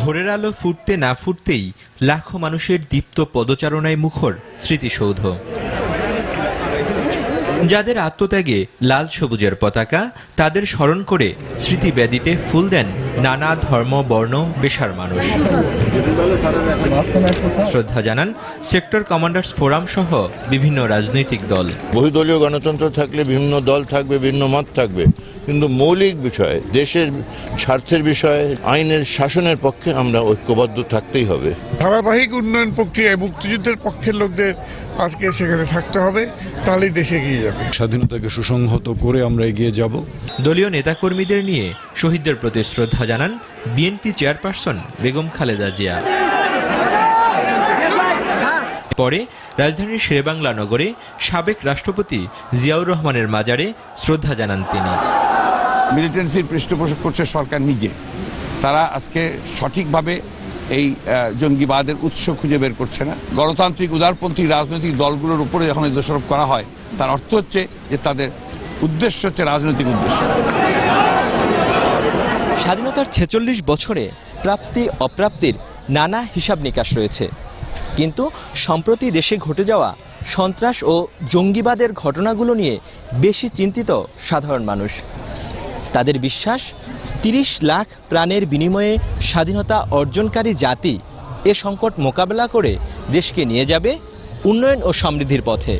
ভোরের আলো ফুটতে না ফুটতেই লাখো মানুষের দীপ্ত পদচারণায় মুখর স্মৃতিসৌধ। যাদের আত্মত্যাগে লাল সবুজের পতাকা, তাদের স্মরণ করে স্মৃতিবেদিতে ফুল দেন নানা ধর্ম বর্ণ পেশার মানুষ। শ্রদ্ধা জানান সেক্টর কমান্ডার্স ফোরাম সহ বিভিন্ন রাজনৈতিক দল। বহুদলীয় গণতন্ত্র থাকলে বিভিন্ন দল থাকবে, ভিন্ন মত থাকবে, কিন্তু মৌলিক বিষয় দেশের স্বার্থের বিষয়ে আইনের শাসনের পক্ষে আমরা ঐক্যবদ্ধ থাকতেই হবে। ধারাবাহিক উন্নয়ন প্রক্রিয়ায় মুক্তিযুদ্ধের পক্ষের লোকদের আজকে সেখানে থাকতে হবে, তাহলেই দেশে এগিয়ে যাবে। স্বাধীনতাকে সুসংহত করে আমরা এগিয়ে যাব। দলীয় নেতাকর্মীদের নিয়ে শহীদদের প্রতি শ্রদ্ধা জানান বিএনপি চেয়ারপারসন বেগম খালেদা জিয়া। পরে রাজধানীর শেরেবাংলা নগরে সাবেক রাষ্ট্রপতি জিয়াউর রহমানের মাজারে শ্রদ্ধা জানান তিনি। মিলিটেন্সির পৃষ্ঠপোষক করছে সরকার নিজে। তারা আজকে সঠিকভাবে এই জঙ্গিবাদের উৎস খুঁজে বের করছে না। গণতান্ত্রিক উদারপন্থী রাজনৈতিক দলগুলোর উপরে যখন দোষারোপ করা হয়, তার অর্থ হচ্ছে যে তাদের উদ্দেশ্য হচ্ছে রাজনৈতিক উদ্দেশ্য। স্বাধীনতার ৪৬ বছরে প্রাপ্তি অপ্রাপ্তির নানা হিসাব নিকাশ রয়েছে, কিন্তু সম্প্রতি দেশে ঘটে যাওয়া সন্ত্রাস ও জঙ্গিবাদের ঘটনাগুলো নিয়ে বেশি চিন্তিত সাধারণ মানুষ। তাদের বিশ্বাস ৩০ লাখ প্রাণের বিনিময়ে স্বাধীনতা অর্জনকারী জাতি এ সংকট মোকাবেলা করে দেশকে নিয়ে যাবে উন্নয়ন ও সমৃদ্ধির পথে।